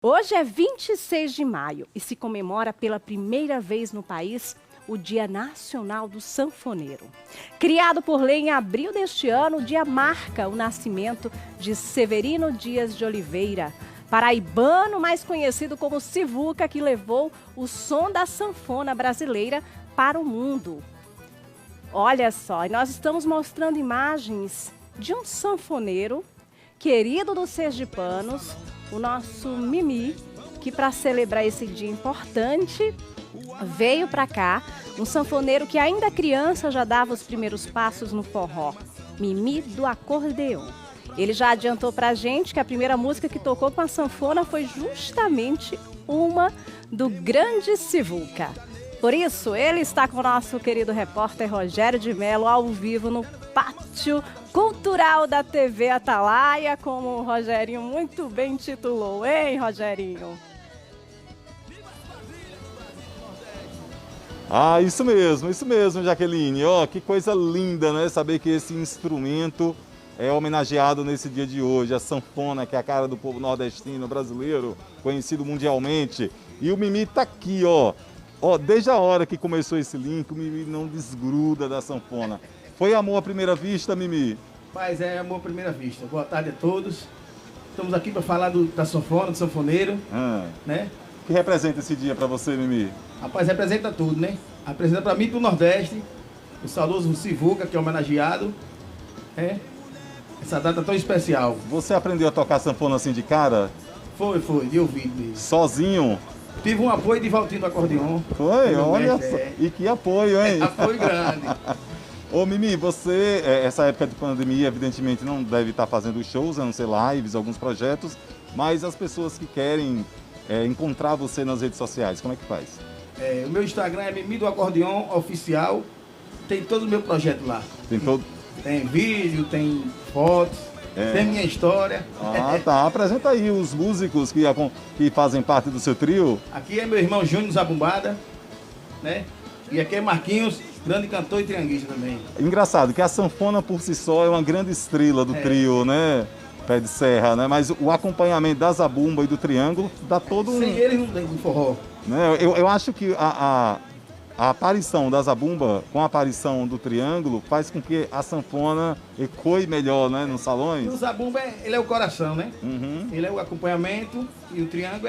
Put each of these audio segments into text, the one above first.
Hoje é 26 de maio e se comemora pela primeira vez no país o Dia Nacional do Sanfoneiro. Criado por lei em abril deste ano, o dia marca o nascimento de Severino Dias de Oliveira, paraibano mais conhecido como Sivuca, que levou o som da sanfona brasileira para o mundo. Olha só, nós estamos mostrando imagens de um sanfoneiro querido dos sergipanos, o nosso Mimi, que para celebrar esse dia importante, veio para cá, um sanfoneiro que ainda criança já dava os primeiros passos no forró, Mimi do acordeon. Ele já adiantou para a gente que a primeira música que tocou com a sanfona foi justamente uma do grande Sivuca. Por isso, ele está com o nosso querido repórter Rogério de Mello ao vivo no Pátio Cultural da TV Atalaia, como o Rogerinho muito bem titulou, hein, Rogerinho? Ah, isso mesmo, Jaqueline. Ó, que coisa linda, né? Saber que esse instrumento é homenageado nesse dia de hoje. A sanfona, que é a cara do povo nordestino brasileiro, conhecido mundialmente. E o Mimi tá aqui, ó. Ó, desde a hora que começou esse link, o Mimi não desgruda da sanfona. Foi amor à primeira vista, Mimi? Paz, é amor à primeira vista. Boa tarde a todos. Estamos aqui para falar da sanfona, do sanfoneiro, né? O que representa esse dia para você, Mimi? Rapaz, representa tudo, né? Representa para mim, para o Nordeste, o saudoso Sivuca, que é homenageado. Essa data tão especial. Você aprendeu a tocar sanfona assim de cara? Foi, de ouvido mesmo. Sozinho? Tive um apoio de Valtinho do acordeon. Foi? Olha só. E que apoio, hein? Apoio grande. Ô Mimi, você, essa época de pandemia, evidentemente não deve estar fazendo shows, a não ser lives, alguns projetos, mas as pessoas que querem encontrar você nas redes sociais, como é que faz? O meu Instagram é Mimi do Acordeon Oficial, tem todo o meu projeto lá. Tem vídeo, tem fotos, tem minha história. Ah, tá. Apresenta aí os músicos que fazem parte do seu trio. Aqui é meu irmão Júnior Zabumbada, né? E aqui é Marquinhos, grande cantor e trianguista também. Engraçado que a sanfona por si só é uma grande estrela do trio, né? Pé de serra, né? Mas o acompanhamento da zabumba e do triângulo dá todo um... Sem eles não tem forró. Né? Eu acho que a aparição da zabumba com a aparição do triângulo faz com que a sanfona ecoe melhor, né? Nos salões. O zabumba, ele é o coração, né? Uhum. Ele é o acompanhamento e o triângulo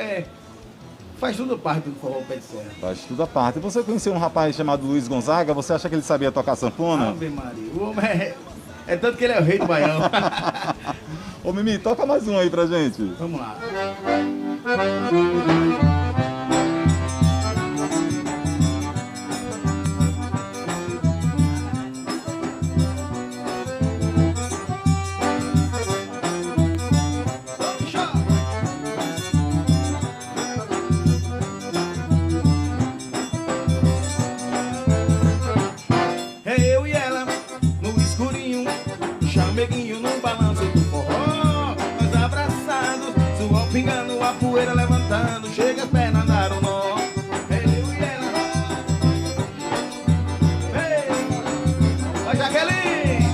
faz tudo parte do forró Pé de Serra. Faz tudo a parte. Você conheceu um rapaz chamado Luiz Gonzaga, você acha que ele sabia tocar sanfona? Ave Maria, o homem é tanto que ele é o rei do baião. Ô Mimi, toca mais um aí pra gente. Vamos lá. Chameguinho no balanço do forró, nós abraçados, suor pingando, a poeira levantando, chega as pernas dar um nó. Eu e ela. Ei, vai Jaqueline.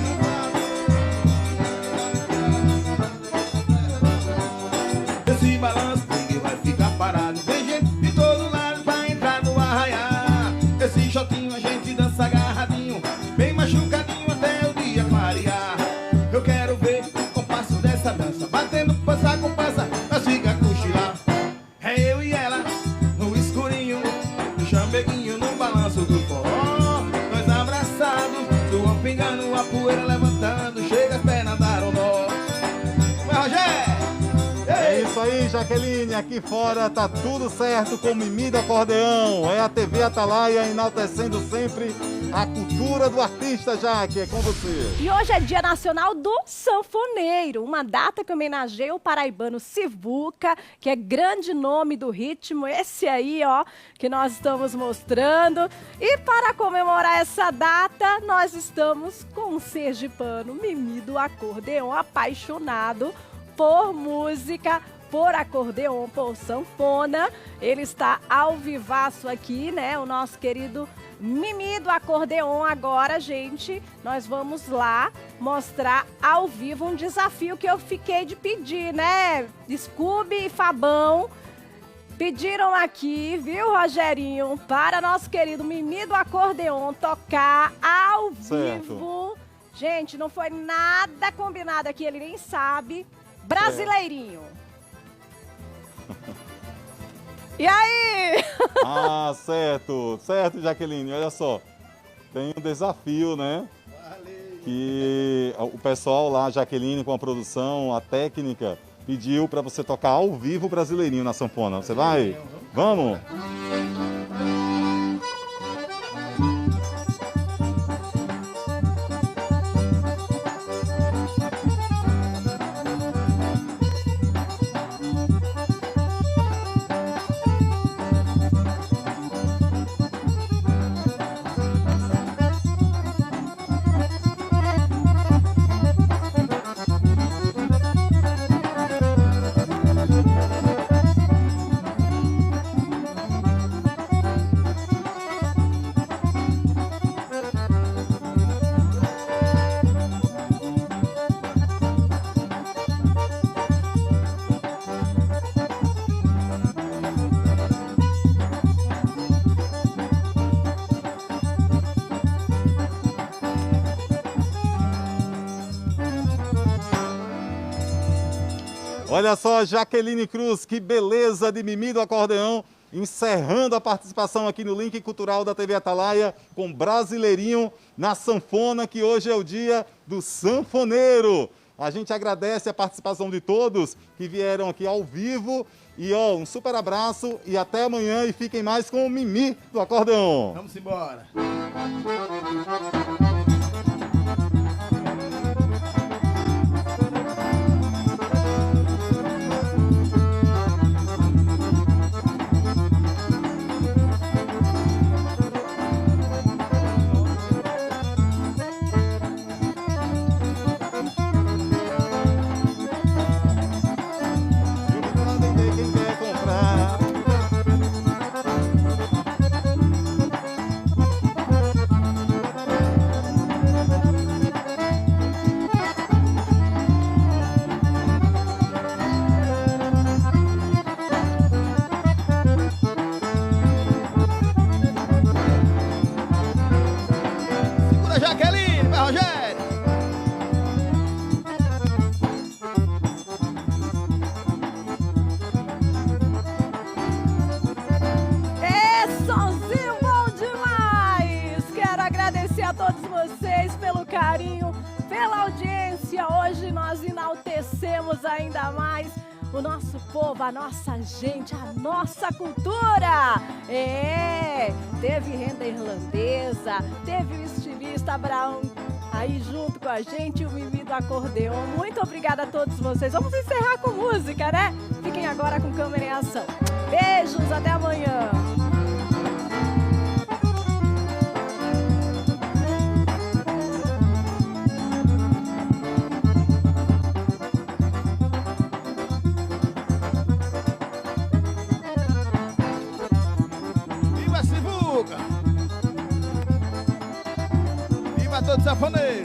Esse balanço ninguém vai ficar parado, tem gente de todo lado pra entrar no arraiar. Esse shotinho a gente dança agarradinho, bem machucadinho até o dia clarear. Eu quero ver o compasso dessa dança, batendo pança com pança, nós fica a cochilar. É eu e ela, no escurinho, no chambeguinho, no balanço do forró. Nós abraçados, suor pingando, a poeira levantando, chega as pernas dar um nó. Vai, Rogério! É isso aí, Jaqueline, aqui fora tá tudo certo com o Mimi do acordeão. É a TV Atalaia enaltecendo sempre a cultura do artista, Jaque, é com você. E hoje é Dia Nacional do Sanfoneiro, uma data que homenageia o paraibano Sivuca, que é grande nome do ritmo, esse aí, ó, que nós estamos mostrando. E para comemorar essa data, nós estamos com um sergipano, Mimi do acordeão, apaixonado por música, por acordeon, por sanfona. Ele está ao vivaço aqui, né? O nosso querido Mimi do acordeon. Agora, gente, nós vamos lá mostrar ao vivo um desafio que eu fiquei de pedir, né? Scooby e Fabão, Pediram aqui, viu, Rogerinho, para nosso querido Mimi do Acordeon tocar ao vivo. Gente, não foi nada combinado aqui, ele nem sabe. Brasileirinho. E aí? Ah, certo, certo, Jaqueline, olha só. Tem um desafio, né? Que o pessoal lá, Jaqueline, com a produção, a técnica, pediu para você tocar ao vivo Brasileirinho na sanfona. Você vai? Vamos? Olha só, Jaqueline Cruz, que beleza de Mimi do Acordeão, encerrando a participação aqui no Link Cultural da TV Atalaia com Brasileirinho na sanfona, que hoje é o dia do sanfoneiro. A gente agradece a participação de todos que vieram aqui ao vivo e um super abraço e até amanhã e fiquem mais com o Mimi do Acordeão. Vamos embora. Jaqueline, vai, Rogério! Sonzinho bom demais! Quero agradecer a todos vocês pelo carinho, pela audiência. Hoje nós enaltecemos ainda mais o nosso povo, a nossa gente, a nossa cultura. Teve renda irlandesa, teve o estilista Abraão aí junto com a gente, o Mimi do Acordeon. Muito obrigada a todos vocês. Vamos encerrar com música, né? Fiquem agora com câmera em ação. Beijos, até amanhã. Viva todo sanfoneiro!